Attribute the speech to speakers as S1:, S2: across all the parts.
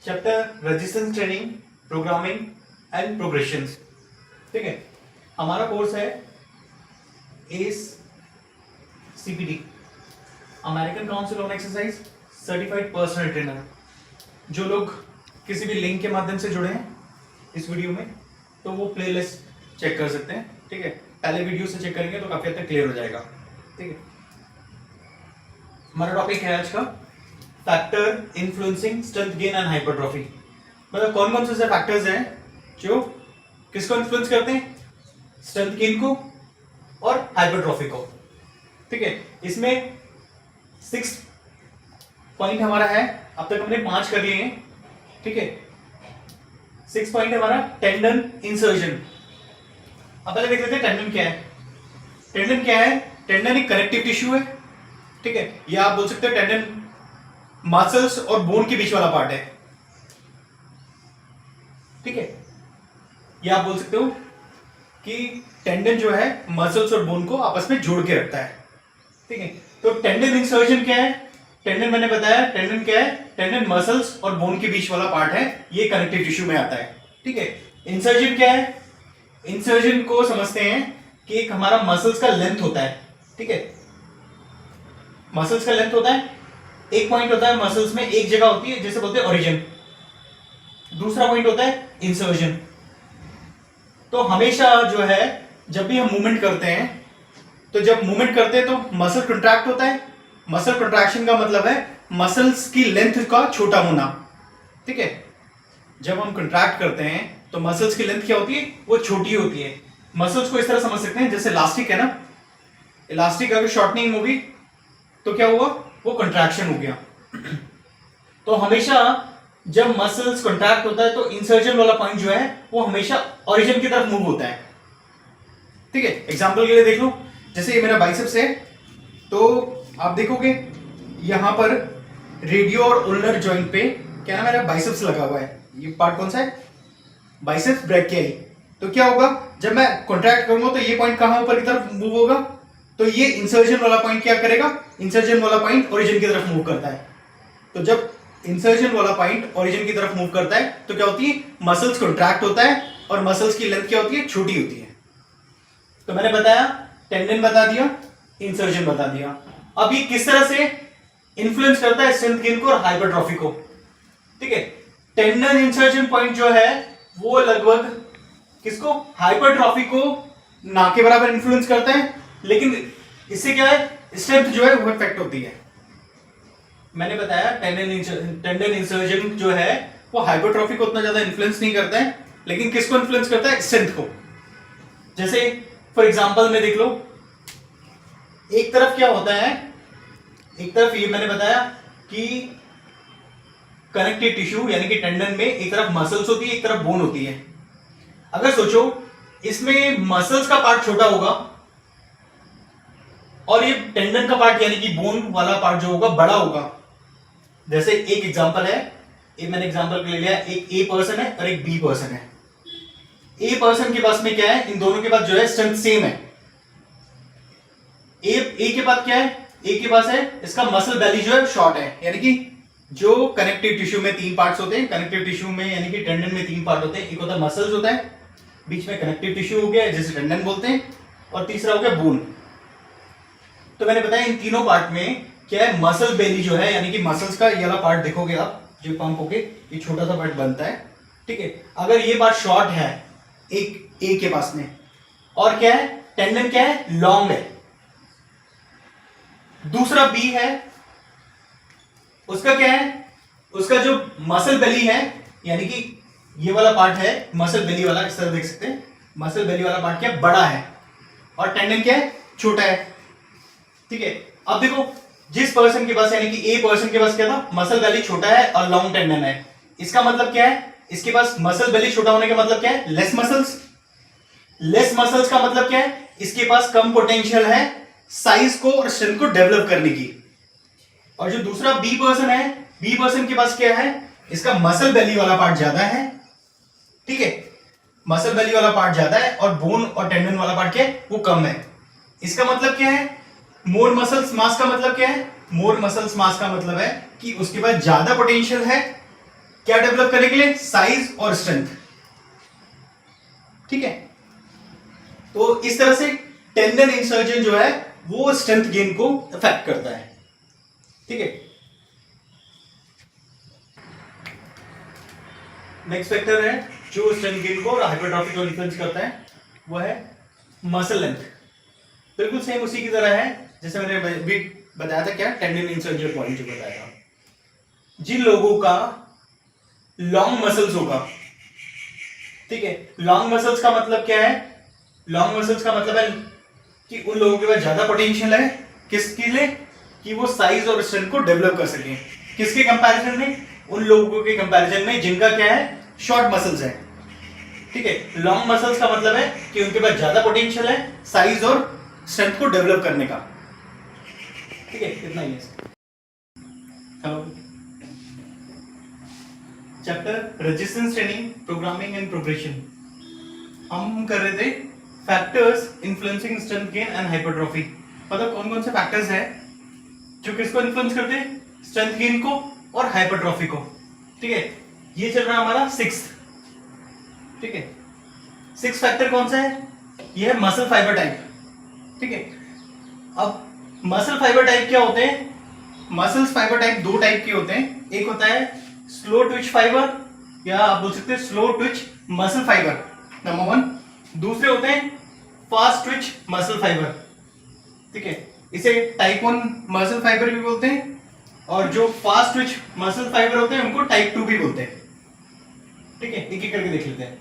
S1: Chapter resistance training, programming and progressions. ठीक है, हमारा कोर्स है S CPT, American council on exercise certified personal trainer. जो लोग किसी भी लिंक के माध्यम से जुड़े हैं इस वीडियो में, तो वो प्लेलिस्ट चेक कर सकते हैं। ठीक है, पहले वीडियो से चेक करेंगे तो काफी हद तक क्लियर हो जाएगा। ठीक है, हमारा टॉपिक है आज का factor influencing strength gain and hypertrophy. मतलब कौन कौन से फैक्टर्स हैं जो किसको इन्फ्लुएंस करते हैं, स्ट्रेंथ गेन को और हाइपरट्रॉफी को। ठीक है, इसमें 6 पॉइंट हमारा है, अब तक हमने 5 कर लिए हैं। ठीक है, 6 पॉइंट हमारा टेंडन इंसर्जन। अब पहले देख लेते हैं टेंडन क्या है। टेंडन क्या है? टेंडन एक कनेक्टिव टिश्यू है। ठीक है, या आप बोल सकते हो टेंडन मसल्स और बोन के बीच वाला पार्ट है। ठीक है, या आप बोल सकते हो कि टेंडन जो है मसल्स और बोन को आपस में जोड़ के रखता है। ठीक है, तो टेंडन इंसर्जन क्या है? टेंडन मैंने बताया, टेंडन क्या है? टेंडन मसल्स और बोन के बीच वाला पार्ट है, ये कनेक्टिव टिश्यू में आता है। ठीक है, इंसर्जन क्या है? इंसर्जन को समझते हैं कि एक हमारा मसल्स का लेंथ होता है। ठीक है, मसल्स का लेंथ होता है, एक पॉइंट होता है मसल्स में, एक जगह होती है जैसे बोलते हैं ओरिजिन। दूसरा पॉइंट होता है इंसर्जन। तो हमेशा जो है जब भी हम मूवमेंट करते हैं, तो जब मूवमेंट करते हैं तो मसल कंट्रैक्ट होता है। मसल कंट्रैक्शन का मतलब है मसल्स की लेंथ का छोटा होना। ठीक है, जब हम कंट्रैक्ट करते हैं तो मसल्स की लेंथ क्या होती है? वो छोटी होती है। मसल्स को इस तरह समझ सकते हैं जैसे इलास्टिक है ना, इलास्टिक अगर शॉर्टनिंग होगी तो क्या हुआ? वो कंट्रैक्शन हो गया। तो हमेशा जब मसल्स कंट्रैक्ट होता है तो इंसर्जन वाला पॉइंट जो है वो हमेशा ओरिजिन की तरफ मूव होता है। ठीक है, एग्जांपल के लिए देख लो, जैसे ये मेरा बाइसेप्स है, तो आप देखोगे यहां पर रेडियो और उल्नर जॉइंट पे क्या ना मेरा बाइसेप्स लगा हुआ है। ये पार्ट कौन सा है? बाइसेप्स ब्रैकियाई। तो क्या होगा, जब मैं कॉन्ट्रैक्ट करूंगा तो ये पॉइंट कहां ऊपर की तरफ मूव होगा? तो ये इंसर्जन वाला पॉइंट क्या करेगा? इंसर्जन वाला पॉइंट ओरिजिन की तरफ मूव करता है। तो जब इंसर्जन वाला पॉइंट ओरिजिन की तरफ मूव करता है तो क्या होती है? मसल्स कॉन्ट्रैक्ट होता है और मसल्स की लेंथ क्या होती है? छोटी होती है। तो मैंने बताया, टेंडन बता दिया, इंसर्जन बता दिया। अब ये किस तरह से इन्फ्लुएंस करता है स्ट्रेंथ गेन को और हाइपरट्रॉफी को। ठीक है, टेंडन इंसर्जन पॉइंट जो है वो लगभग किसको? हाइपरट्रॉफी को ना के बराबर इन्फ्लुएंस करता है, लेकिन इससे क्या है? स्ट्रेंथ जो है वो इफेक्ट होती है। मैंने बताया टेंडन इंसर्जन जो है वो हाइपरट्रॉफी को उतना ज्यादा इन्फ्लुएंस नहीं करता है, लेकिन किसको इन्फ्लुएंस करता है? स्ट्रेंथ को। जैसे फॉर एग्जांपल में देख लो, एक तरफ क्या होता है, एक तरफ ये मैंने बताया कि कनेक्टिव टिश्यू यानी कि टेंडन में एक तरफ मसल्स होती है, एक तरफ बोन होती है। अगर सोचो इसमें मसल्स का पार्ट छोटा होगा और ये टेंडन का पार्ट यानी कि बोन वाला पार्ट जो होगा बड़ा होगा। जैसे एक एग्जांपल है, एक मैंने एग्जांपल के लिए लिया, एक ए पर्सन है और एक बी पर्सन है। ए पर्सन के पास में क्या है? इन दोनों के पास जो है स्ट्रेंथ सेम है। ए के पास क्या है? ए के पास है इसका मसल बेली जो है शॉर्ट है, यानी कि जो कनेक्टिव टिश्यू में 3 पार्ट्स होते हैं, कनेक्टिव टिश्यू में यानी कि टेंडन में 3 पार्ट होते हैं। एक होता है मसल्स होता है, बीच में कनेक्टिव टिश्यू हो गया जिसे टेंडन बोलते हैं, और तीसरा हो गया बोन। तो मैंने बताया इन तीनों पार्ट में क्या है? मसल बेली जो है यानी कि मसल्स का ये वाला पार्ट देखोगे आप, जो पंप होके ये छोटा सा पार्ट बनता है। ठीक है, अगर ये पार्ट शॉर्ट है एक ए के पास में, और क्या है? टेंडन क्या है? लॉन्ग है। दूसरा बी है, उसका क्या है? उसका जो मसल बेली है यानी कि ये वाला पार्ट है मसल बेली वाला, इस तरह देख सकते हैं, मसल बेली वाला पार्ट क्या है? बड़ा है, और टेंडन क्या है? छोटा है। ठीक है, अब देखो जिस पर्सन के पास यानी कि ए पर्सन के पास क्या था? मसल बेली छोटा है और लॉन्ग टेंडन है। इसका मतलब क्या है? इसके पास मसल बेली छोटा होने का मतलब क्या है? Less muscles. लेस मसल्स का मतलब क्या है? इसके पास कम पोटेंशियल है साइज को और स्ट्रेंथ को डेवलप करने की। और जो दूसरा बी पर्सन है, बी पर्सन के पास क्या है? इसका मसल बेली वाला पार्ट ज्यादा है। ठीक है, मसल बेली वाला पार्ट ज्यादा है और बोन और टेंडन वाला पार्ट क्या है? वो कम है। इसका मतलब क्या है? मोर मसल्स मास का मतलब क्या है? मोर मसल्स मास का मतलब है कि उसके पास ज्यादा पोटेंशियल है क्या डेवलप करने के लिए? साइज और स्ट्रेंथ। ठीक है, तो इस तरह से टेंडन इंसर्जन जो है वो स्ट्रेंथ गेन को अफेक्ट करता है। ठीक है, नेक्स्ट फैक्टर है जो स्ट्रेंथ गेन को और हाइपरट्रॉफी को इन्फ्लुएंस करता है, वो है मसल लेंथ। बिल्कुल सेम उसी की तरह है जैसे मैंने भी बताया था, क्या टेंडन इंसर्जन पॉइंट जो बताया था। जिन लोगों का लॉन्ग मसल्स होगा, ठीक है, लॉन्ग मसल्स का मतलब क्या है? लॉन्ग मसल्स का मतलब है कि उन लोगों के पास ज्यादा पोटेंशियल है किसके लिए? कि वो साइज और स्ट्रेंथ को डेवलप कर सके। किसके कंपैरिजन में? उन लोगों के कंपैरिजन में जिनका क्या है? शॉर्ट मसल्स है। ठीक है, लॉन्ग मसल्स का मतलब है कि उनके पास ज्यादा पोटेंशियल है साइज और स्ट्रेंथ को डेवलप करने का। ठीक है, इतना ही है। Hello, chapter resistance training, programming and progression. हम कर रहे थे factors influencing strength gain and hypertrophy. मतलब कौन कौन से फैक्टर्स हैं जो किसको इन्फ्लुएंस करते हैं? स्ट्रेंथ गेन को और हाइपरट्रॉफी को। ठीक है, ये चल रहा है हमारा 6th। ठीक है, 6th फैक्टर कौन सा है? ये है मसल फाइबर टाइप। ठीक है, अब मसल फाइबर टाइप क्या होते हैं? मसल फाइबर टाइप दो टाइप के होते हैं। एक होता है स्लो ट्विच फाइबर, या आप बोल सकते हैं slow Twitch muscle fibre, number 1। दूसरे होते हैं फास्ट ट्विच मसल फाइबर। ठीक है, इसे टाइप 1 मसल फाइबर भी बोलते हैं, और जो फास्ट ट्विच मसल फाइबर होते हैं उनको टाइप 2 भी बोलते हैं। ठीक है, एक एक करके देख लेते हैं।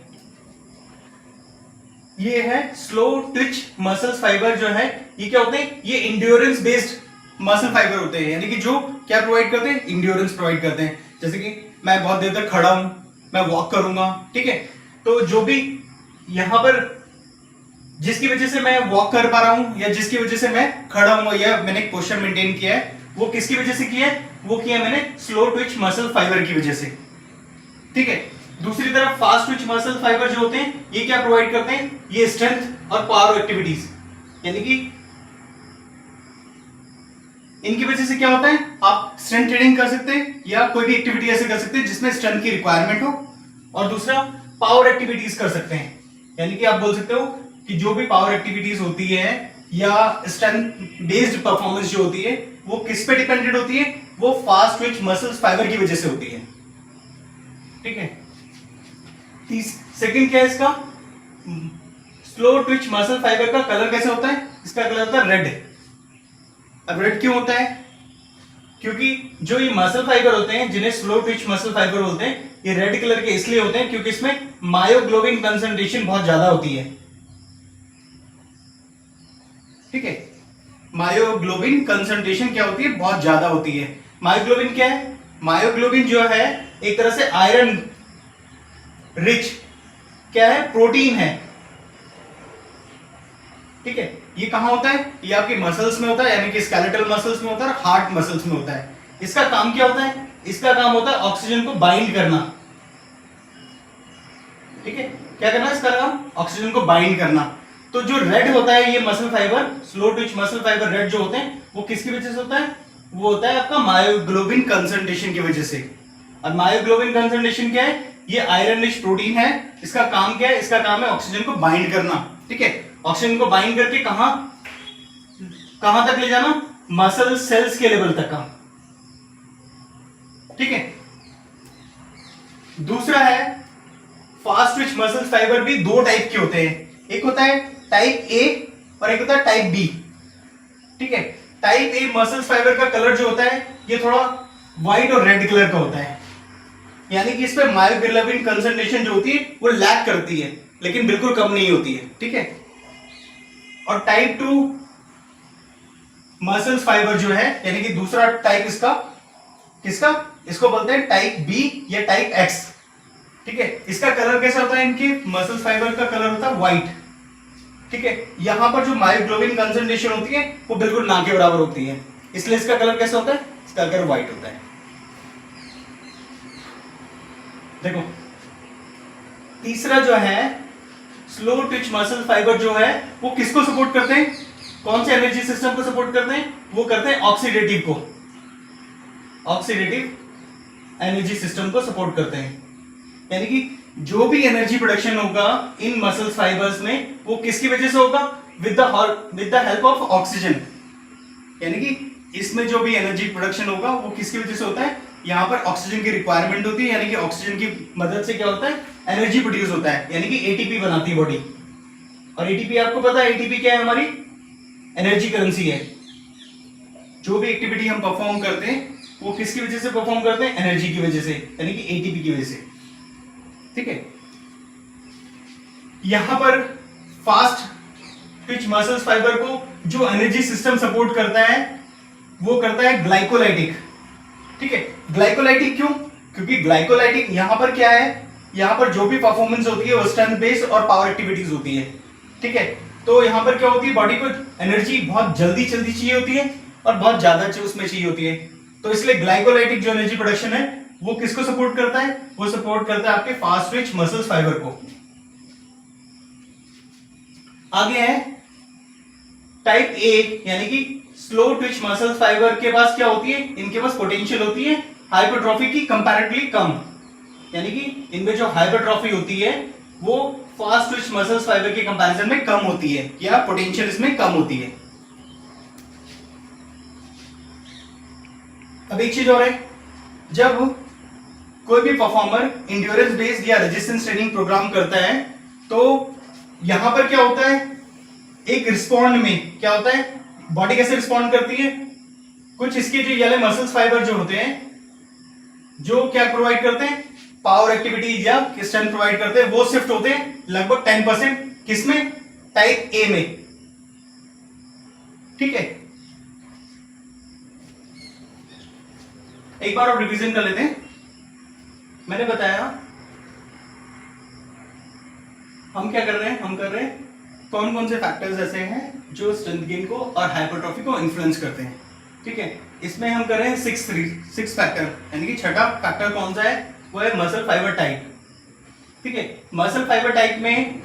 S1: ये है स्लो ट्विच मसल फाइबर जो है, ये क्या होते हैं? ये इंड्योरेंस बेस्ड मसल फाइबर होते हैं, यानी कि जो क्या प्रोवाइड करते हैं? इंड्योरेंस प्रोवाइड करते हैं। जैसे कि मैं बहुत देर तक खड़ा हूं, मैं वॉक करूंगा, ठीक है, तो जो भी यहां पर जिसकी वजह से मैं वॉक कर पा रहा हूं या जिसकी वजह से मैं खड़ा हूं या मैंने एक पोस्चर मेंटेन किया है, वो किसकी वजह से किया है? वो किया मैंने स्लो ट्विच मसल फाइबर की वजह से। ठीक है, दूसरी तरफ फास्ट ट्विच मसल फाइबर जो होते हैं ये क्या प्रोवाइड करते हैं? ये स्ट्रेंथ और पावर एक्टिविटीज, यानी कि इनकी वजह से क्या होता है? आप स्ट्रेंथ ट्रेनिंग कर सकते हैं या कोई भी एक्टिविटी ऐसे कर सकते हैं जिसमें स्ट्रेंथ की रिक्वायरमेंट हो, और दूसरा पावर एक्टिविटीज कर सकते हैं। यानी कि आप बोल सकते हो कि जो भी पावर एक्टिविटीज होती है या स्ट्रेंथ बेस्ड परफॉर्मेंस जो होती है वो किस पे डिपेंडेंट होती है? वो फास्ट ट्विच मसल्स फाइबर की वजह से होती है। ठीक है, सेकंड क्या है इसका? स्लो ट्विच मसल फाइबर का कलर कैसे होता है? इसका कलर होता है रेड। अब रेड क्यों होता है? क्योंकि जो ये मसल फाइबर होते हैं जिन्हें स्लो ट्विच मसल फाइबर बोलते हैं, ये रेड कलर के इसलिए होते हैं क्योंकि इसमें मायोग्लोबिन कंसंट्रेशन बहुत ज्यादा होती है। ठीक है, मायोग्लोबिन कंसंट्रेशन क्या होती है? बहुत ज्यादा होती है। मायोग्लोबिन क्या है? मायोग्लोबिन जो है एक तरह से आयरन रिच क्या है? प्रोटीन है। ठीक है, ये कहां होता है? ये आपके मसल्स में होता है, यानी कि स्केलेटल मसल्स में होता है और हार्ट मसल्स में होता है। इसका काम क्या होता है? इसका काम होता है ऑक्सीजन को बाइंड करना। ठीक है, क्या करना है इसका काम? ऑक्सीजन को बाइंड करना। तो जो रेड होता है ये muscle fibre, slow Twitch muscle fibre red जो होते हैं वो किसकी वजह से होता है? वो होता है आपका मायोग्लोबिन कंसंट्रेशन की वजह से। और मायोग्लोबिन कंसंट्रेशन क्या है? ये आयरन रिच प्रोटीन है। इसका काम क्या है? इसका काम है ऑक्सीजन को बाइंड करना। ठीक है, ऑक्सीजन को बाइंड करके कहां तक ले जाना? मसल सेल्स के लेवल तक का। ठीक है, दूसरा है फास्ट ट्विच मसल फाइबर भी दो टाइप के होते हैं। एक होता है टाइप ए और एक होता है टाइप बी। ठीक है, टाइप ए मसल फाइबर का कलर जो होता है ये थोड़ा व्हाइट और रेड कलर का होता है, यानी कि इस पे मायोग्लोबिन कंसंट्रेशन जो होती है वो लैक करती है, लेकिन बिल्कुल कम नहीं होती है। ठीक है, और टाइप 2 मसल्स फाइबर जो है, यानी कि दूसरा टाइप इसका किसका? इसको बोलते हैं टाइप बी या टाइप एक्स। ठीक है, इसका कलर कैसा होता है? इनके मसल्स फाइबर का कलर होता है व्हाइट। ठीक है, यहां पर जो मायोग्लोबिन कंसंट्रेशन होती है वो बिल्कुल ना के बराबर होती है, इसलिए इसका कलर कैसा होता है? इसका कलर व्हाइट होता है। देखो, तीसरा जो है स्लो ट्विच मसल फाइबर जो है वो किसको सपोर्ट करते हैं? कौन से एनर्जी सिस्टम को सपोर्ट करते हैं? वो करते हैं ऑक्सीडेटिव को। ऑक्सीडेटिव एनर्जी सिस्टम को सपोर्ट करते हैं। यानी कि जो भी एनर्जी प्रोडक्शन होगा इन मसल फाइबर्स में वो किसकी वजह से होगा? With the help of oxygen. यानी कि इसमें जो भी एनर्जी प्रोडक्शन होगा वो किसकी वजह से होता है? यहाँ पर ऑक्सीजन की रिक्वायरमेंट होती है, यानी कि ऑक्सीजन की मदद से क्या होता है? एनर्जी प्रोड्यूस होता है, यानी कि एटीपी बनाती है बॉडी। और एटीपी आपको पता है एटीपी क्या है? हमारी एनर्जी करेंसी है। जो भी एक्टिविटी हम परफॉर्म करते हैं वो किसकी वजह से परफॉर्म करते हैं? एनर्जी की वजह से, यानी कि एटीपी की वजह से। ठीक है, यहां पर फास्ट ट्विच मसल्स फाइबर को जो एनर्जी सिस्टम सपोर्ट करता है वो करता है ग्लाइकोलाइटिक। ठीक है, ग्लाइकोलाइटिक क्यों? क्योंकि ग्लाइकोलाइटिक यहां पर क्या है? यहां पर जो भी परफॉर्मेंस होती है वो स्ट्रेंथ बेस्ड और पावर एक्टिविटीज होती है। ठीक है, तो यहां पर क्या होती है? बॉडी को एनर्जी बहुत जल्दी जल्दी चाहिए होती है और बहुत ज्यादा उसमें चाहिए होती है। तो इसलिए ग्लाइकोलाइटिक जो एनर्जी प्रोडक्शन है वो किसको सपोर्ट करता है? वो सपोर्ट करता है आपके फास्ट ट्विच मसल्स फाइबर को। आगे है टाइप ए, यानी कि स्लो ट्विच मसल्स फाइबर के पास क्या होती है? इनके पास पोटेंशियल होती है हाइपरट्रॉफी की कंपैरेटिवली कम। यानी कि इनमें जो हाइपरट्रॉफी होती है वो फास्ट ट्विच मसल्स फाइबर के कंपैरिजन में कम होती है, या पोटेंशियल इसमें कम होती है। अब एक चीज और है, जब कोई भी परफॉर्मर इंड्योरेंस बेस्ड या रेजिस्टेंस ट्रेनिंग प्रोग्राम करता है तो यहां पर क्या होता है? एक रिस्पॉन्ड में क्या होता है? बॉडी कैसे रिस्पॉन्ड करती है? कुछ इसके जो येलो मसल्स फाइबर जो होते हैं जो क्या प्रोवाइड करते हैं? पावर एक्टिविटी या स्ट्रेंथ प्रोवाइड करते हैं, वो शिफ्ट होते हैं लगभग 10%। किसमें? टाइप ए में। ठीक है, एक बार और रिवीजन कर लेते हैं। मैंने बताया हम क्या कर रहे हैं? हम कर रहे हैं कौन कौन से फैक्टर्स ऐसे हैं जो स्ट्रेंथ गेन को और हाइपरट्रॉफी को इन्फ्लुएंस करते हैं। ठीक है, इसमें हम कर रहे हैं सिक्स फैक्टर, यानी कि छठा फैक्टर कौन सा है? वो है मसल फाइबर टाइप। ठीक है, मसल फाइबर टाइप में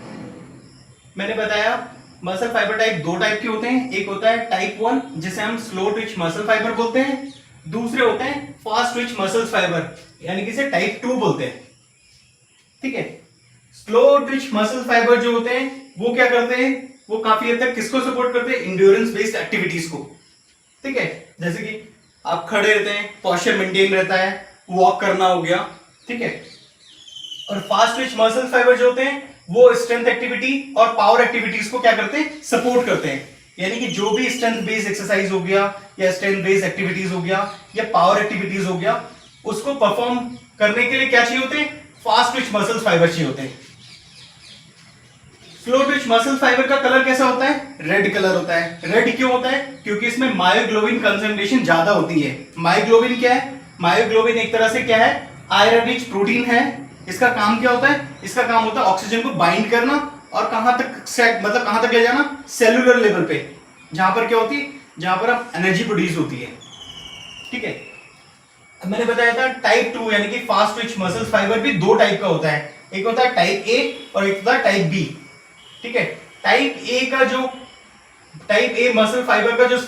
S1: मैंने बताया मसल फाइबर टाइप दो टाइप के होते हैं। एक होता है टाइप 1 जिसे हम स्लो ट्विच मसल फाइबर बोलते हैं, दूसरे होते हैं फास्ट ट्विच मसल्स फाइबर, यानी कि इसे टाइप 2 बोलते हैं। ठीक है, स्लो ट्विच मसल फाइबर जो होते हैं वो क्या करते हैं? वो काफी हद तक किसको सपोर्ट करते हैं? इंड्योरेंस बेस्ड एक्टिविटीज को। ठीक है, जैसे कि आप खड़े रहते हैं, पोस्चर मेंटेन रहता है, वॉक करना हो गया। ठीक है, और फास्ट ट्विच मसल फाइबर जो होते हैं वो स्ट्रेंथ एक्टिविटी और पावर एक्टिविटीज को क्या करते हैं? सपोर्ट करते हैं। यानी कि जो भी स्ट्रेंथ बेस्ड एक्सरसाइज हो गया या स्ट्रेंथ बेस्ड एक्टिविटीज हो गया या पावर एक्टिविटीज हो गया, उसको परफॉर्म करने के लिए क्या चाहिए होते हैं? फास्ट ट्विच मसल फाइबर चाहिए होते हैं। स्लो ट्विच मसल फाइबर का कलर कैसा होता है? रेड कलर होता है। रेड क्यों होता है? क्योंकि इसमें मायोग्लोबिन कंसंट्रेशन ज्यादा होती है। मायोग्लोबिन क्या है? मायोग्लोबिन एक तरह से क्या है? आयरन रिच प्रोटीन है। इसका काम क्या होता है? इसका काम होता है ऑक्सीजन को बाइंड करना और कहां तक मतलब कहां तक ले जाना? सेलुलर लेवल पे, जहां पर क्या होती है? जहां पर अब एनर्जी प्रोड्यूस होती है। ठीक है, अब मैंने बताया था टाइप 2 यानी कि फास्ट ट्विच मसल फाइबर भी दो टाइप का होता है। एक होता है टाइप ए और एक होता है टाइप बी। ठीक है, टाइप ए मसल फाइबर का जो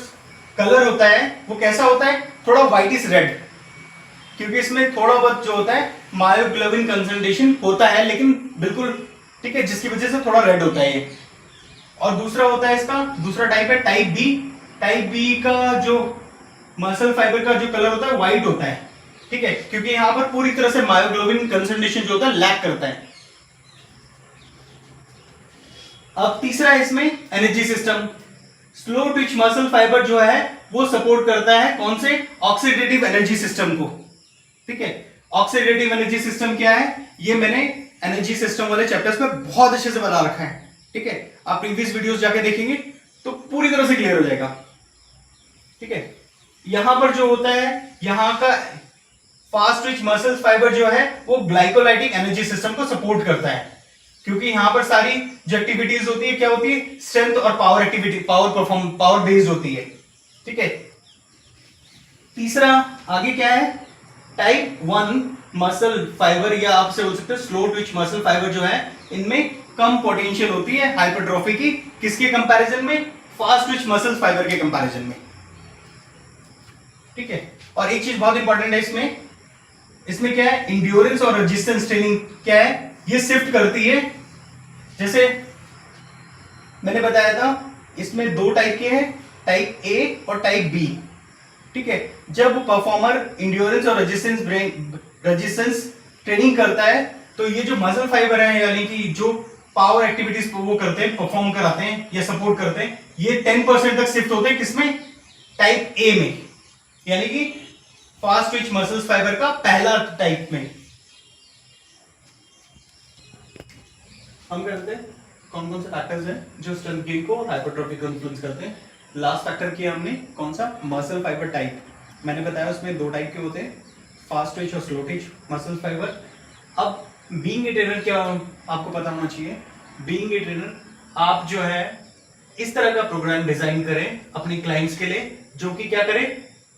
S1: कलर होता है वो कैसा होता है? थोड़ा व्हाइटिश रेड, क्योंकि इसमें थोड़ा बहुत जो होता है मायोग्लोबिन कंसंट्रेशन होता है, लेकिन बिल्कुल ठीक है, जिसकी वजह से थोड़ा रेड होता है ये। और दूसरा होता है इसका दूसरा टाइप है टाइप बी। टाइप बी का जो मसल फाइबर का जो कलर होता है व्हाइट होता है। ठीक है, क्योंकि यहां पर पूरी तरह से मायोग्लोबिन कंसंट्रेशन जो होता है लैक करता है। अब तीसरा है इसमें energy system. Slow Twitch muscle fibre जो है वो सपोर्ट करता है कौन से? ऑक्सीडेटिव एनर्जी सिस्टम को। ठीक है, ऑक्सीडेटिव एनर्जी सिस्टम क्या है? ये मैंने एनर्जी सिस्टम वाले चैप्टर्स में बहुत अच्छे से बता रखा है। ठीक है, आप प्रीवियस वीडियोस जाके देखेंगे तो पूरी तरह से क्लियर हो जाएगा। ठीक है, यहां पर जो होता है यहां का फास्ट ट्विच मसल फाइबर जो है वो ग्लाइकोलाइटिक एनर्जी सिस्टम को सपोर्ट करता है, क्योंकि यहां पर सारी जो एक्टिविटीज होती है क्या होती है? स्ट्रेंथ और पावर एक्टिविटी, पावर बेस्ड होती है। ठीक है, तीसरा आगे क्या है? टाइप 1 मसल फाइबर, या आपसे बोल सकते हो स्लो ट्विच मसल फाइबर जो है इनमें कम पोटेंशियल होती है हाइपरट्रॉफी की। किसके कंपैरिजन में? फास्ट ट्विच मसल फाइबर के कंपैरिजन में। ठीक है, और एक चीज बहुत इंपॉर्टेंट है इसमें, इसमें क्या है, इंड्योरेंस और रेजिस्टेंस ट्रेनिंग क्या है, ये शिफ्ट करती है। जैसे मैंने बताया था इसमें दो टाइप के हैं, टाइप ए और टाइप बी। ठीक है, जब परफॉर्मर इंड्योरेंस और रेजिस्टेंस ट्रेनिंग करता है तो ये जो मसल फाइबर है, यानी कि जो पावर एक्टिविटीज वो करते हैं, परफॉर्म कराते हैं या सपोर्ट करते हैं, ये 10% तक शिफ्ट होते हैं किसमें, टाइप ए में, यानी कि फास्ट ट्विच मसल्स फाइबर का पहला टाइप में। हम करते हैं कौन कौन से फैक्टर्स हैं जो स्ट्रेंथ गेन को हाइपरट्रॉफी को इन्फ्लुएंस करते हैं। लास्ट फैक्टर किया हमने कौन सा, मसल फाइबर टाइप। मैंने बताया उसमें दो टाइप के होते हैं, फास्ट ट्विच और स्लो ट्विच मसल फाइबर। अब बीइंग ए ट्रेनर क्या आपको पता होना चाहिए, बीइंग ए ट्रेनर आप जो है इस तरह का प्रोग्राम डिजाइन करें अपने क्लाइंट्स के लिए जो कि क्या करे,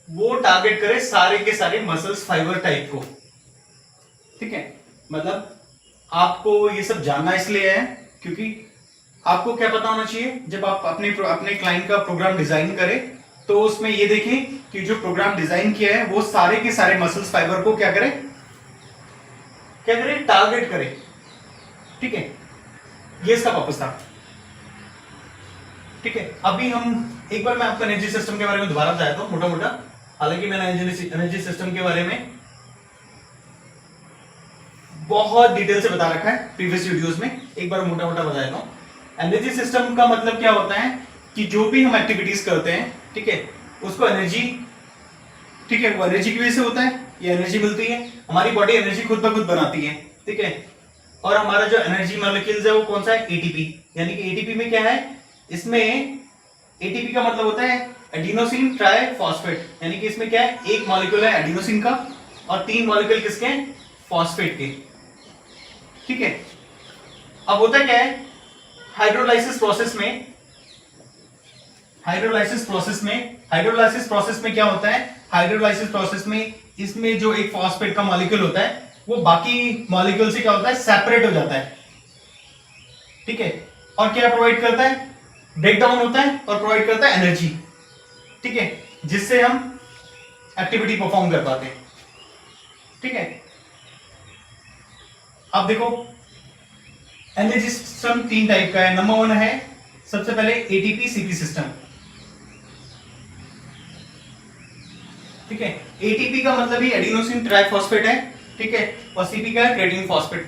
S1: वो टारगेट करे सारे के सारे मसल्स फाइबर टाइप को। ठीक है, मतलब आपको ये सब जानना इसलिए है क्योंकि आपको क्या पता होना चाहिए, जब आप अपने क्लाइंट का प्रोग्राम डिजाइन करें तो उसमें ये देखें कि जो प्रोग्राम डिजाइन किया है वो सारे के सारे मसल्स फाइबर को क्या करे, टारगेट करे। ठीक है, ये इसका पर्पस था। ठीक है, अभी हम एक बार मैं आपको एनर्जी सिस्टम के बारे में दोबारा बताया था मोटा मोटा, हालांकि मैंने एनर्जी सिस्टम के बारे में बहुत डिटेल से बता रखा है प्रीवियस वीडियोस में, एक बार मोटा मोटा बता देता हूं। एनर्जी सिस्टम का मतलब क्या होता है कि जो भी हम एक्टिविटीज करते हैं, ठीक है, उसको एनर्जी, ठीक है, वो एनर्जी की वजह से होता है, ये एनर्जी मिलती है, हमारी बॉडी एनर्जी खुद ब खुद बनाती है। ठीक है, और हमारा जो एनर्जी मॉलिक्यूल्स है वो कौन सा है, एटीपी। यानी कि एटीपी में क्या है, इसमें एटीपी का मतलब होता है एडिनोसिन ट्राइफॉस्फेट, यानी कि इसमें क्या है, एक मॉलिक्यूल है एडिनोसिन का और तीन मॉलिक्यूल किसके हैं, फॉस्फेट के। ठीक है, अब होता क्या है, हाइड्रोलाइसिस प्रोसेस में क्या होता है, हाइड्रोलाइसिस प्रोसेस में इसमें जो एक फॉस्फेट का मॉलिक्यूल होता है वो बाकी मॉलिक्यूल से क्या होता है, सेपरेट हो जाता है। ठीक है, और क्या प्रोवाइड करता है, ब्रेक डाउन होता है और प्रोवाइड करता है एनर्जी। ठीक है, जिससे हम एक्टिविटी परफॉर्म कर पाते हैं। ठीक है, अब देखो एनर्जी सिस्टम तीन टाइप का है। नंबर वन है सबसे पहले एटीपी सीपी सिस्टम। ठीक है, एटीपी का मतलब ही एडिनोसिन ट्राइफॉस्फेट है। ठीक है, और सीपी का है क्रेटिनिन फॉस्फेट।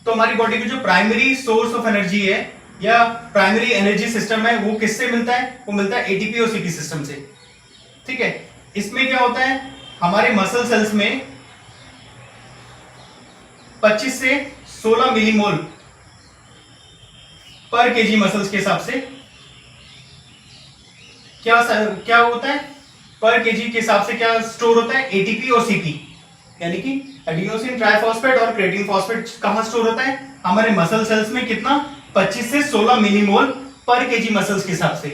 S1: तो हमारी बॉडी की जो प्राइमरी सोर्स ऑफ एनर्जी है या प्राइमरी एनर्जी सिस्टम है वो किससे मिलता है, वो मिलता है एटीपी और सीपी सिस्टम से। ठीक है, इसमें क्या होता है, हमारे मसल सेल्स में 25 से 16 मिलीमोल पर केजी मसल्स के हिसाब से क्या होता है, पर केजी के हिसाब से क्या स्टोर होता है, एटीपी और सीपी, यानी कि एडिनोसिन ट्राइफॉस्फेट और क्रेटिनिन फॉस्फेट कहां स्टोर होता है, हमारे मसल सेल्स में कितना, 25 से 16 मिलीमोल पर केजी मसल्स के हिसाब से।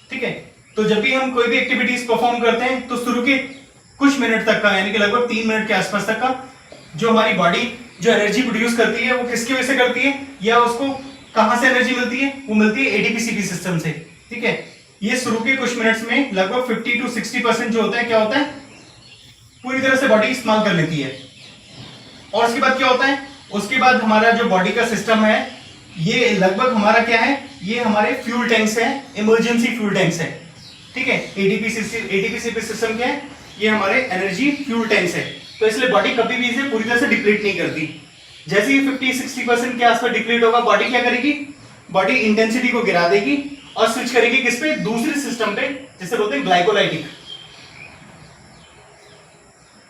S1: ठीक है, तो जब भी हम कोई भी एक्टिविटीज परफॉर्म करते हैं तो शुरू के कुछ मिनट तक का, यानी कि लगभग 3 मिनट के आसपास तक का जो हमारी बॉडी जो एनर्जी प्रोड्यूस करती है वो किसकी वजह से करती है, या उसको कहां से एनर्जी मिलती है, वो मिलती है एटीपी सीपी सिस्टम से। ठीक है, ये शुरू के कुछ मिनट्स में लगभग 50 to 60% जो होता है, क्या होता है, पूरी तरह से बॉडी इस्तेमाल कर लेती है। और उसके बाद क्या होता है, उसके बाद हमारा जो बॉडी का सिस्टम है ये लगभग हमारा क्या है, ये हमारे फ्यूल टैंक्स हैं, इमरजेंसी फ्यूल टैंक्स हैं। ठीक है, एटीपी सीपी सिस्टम क्या है, ये हमारे एनर्जी फ्यूल टैंक्स है। तो इसलिए बॉडी कभी भी इसे पूरी तरह से डिप्लीट नहीं करती। जैसे ही 50-60% के आसपास डिप्लीट होगा, बॉडी क्या करेगी, बॉडी इंटेंसिटी को गिरा देगी और स्विच करेगी किस पे, दूसरे सिस्टम पे, जिसे बोलते हैं ग्लाइकोलाइटिक।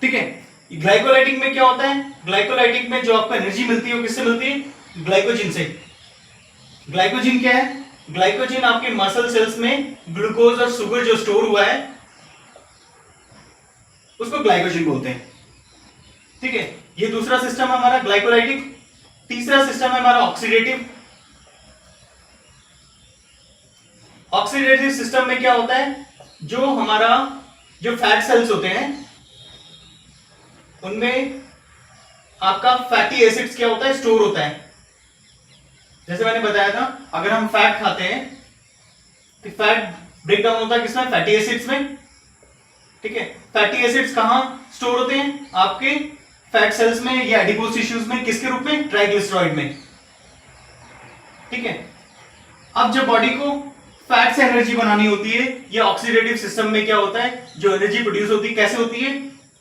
S1: ठीक है, ग्लाइकोलाइटिक में क्या होता है, ग्लाइकोलाइटिक में जो आपको एनर्जी मिलती है वो किससे मिलती है, ग्लाइकोजन से। ग्लाइकोजन क्या है, ग्लाइकोजन आपके मसल सेल्स में ग्लूकोज और शुगर जो स्टोर हुआ है उसको ग्लाइकोजन बोलते हैं। ठीक है, ये दूसरा सिस्टम है हमारा ग्लाइकोलाइटिक। तीसरा सिस्टम है हमारा ऑक्सीडेटिव। ऑक्सीडेटिव सिस्टम में क्या होता है, जो हमारा जो फैट सेल्स होते हैं उनमें आपका फैटी एसिड्स क्या होता है, स्टोर होता है। जैसे मैंने बताया था, अगर हम फैट खाते हैं तो फैट ब्रेक डाउन होता है किसमें, फैटी एसिड्स में। ठीक है, फैटी एसिड्स कहां स्टोर होते हैं, आपके फैट सेल्स में या एडिपोज टिश्यूज में, किसके रूप में? ट्राइग्लिसराइड में। ठीक है, अब जब बॉडी को फैट से एनर्जी बनानी होती है, ये ऑक्सीडेटिव सिस्टम में क्या होता है, जो एनर्जी प्रोड्यूस होती है कैसे होती है,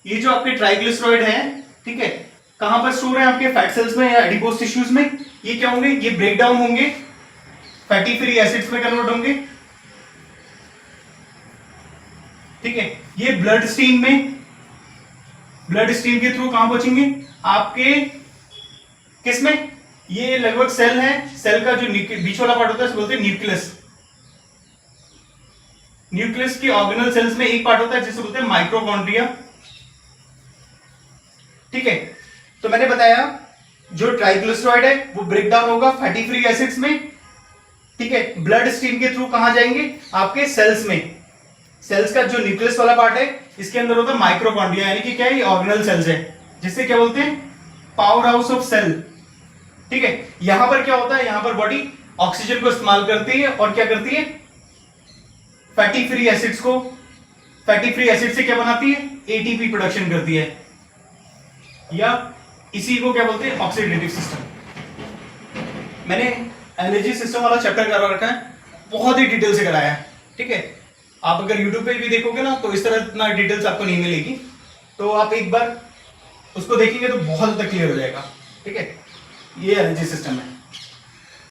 S1: ये जो आपके ट्राइग्लिसराइड है, ठीक है, कहां पर स्टोर है? आपके फैट सेल्स में या एडिपोज टिश्यूज में। ये क्या होंगे? ये ब्रेक डाउन होंगे, फैटी फ्री एसिड्स में कन्वर्ट होंगे। ठीक है, ये ब्लड स्ट्रीम में, ब्लड स्ट्रीम के थ्रू कहां पहुंचेंगे? आपके किसमें? ये लगभग सेल है, सेल का जो बीच वाला पार्ट होता है बोलते हैं न्यूक्लियस। न्यूक्लियस की ऑर्गेनल सेल्स में एक पार्ट होता है जिसे बोलते हैं माइक्रोकॉन्ड्रिया। ठीक है, तो मैंने बताया जो ट्राइग्लिसराइड है वो ब्रेक डाउन होगा फैटी फ्री एसिड्स में। ठीक है, ब्लड स्ट्रीम के थ्रू कहां जाएंगे? आपके सेल्स में। सेल्स का जो न्यूक्लियस वाला पार्ट है इसके अंदर होता है माइक्रोकॉन्ड्रिया, यानी कि क्या है? ये ऑर्गेनल सेल्स है, जिससे क्या बोलते हैं? Power house of cell. ठीक है, यहां पर क्या होता है? यहां पर बॉडी ऑक्सीजन को इस्तेमाल करती है और क्या करती है? फैटी फ्री एसिड्स को, फैटी फ्री एसिड से क्या बनाती है? एटीपी प्रोडक्शन करती है, या इसी को क्या बोलते हैं? Oxidative system. मैंने एनर्जी सिस्टम वाला चैप्टर करवा रखा है, बहुत ही डिटेल से कराया है। ठीक है, आप अगर यूट्यूब पे भी देखोगे ना तो इस तरह इतना डिटेल्स आपको नहीं मिलेगी, तो आप एक बार उसको देखेंगे तो बहुत ज्यादा क्लियर हो जाएगा। ठीक है, ये एनर्जी सिस्टम है।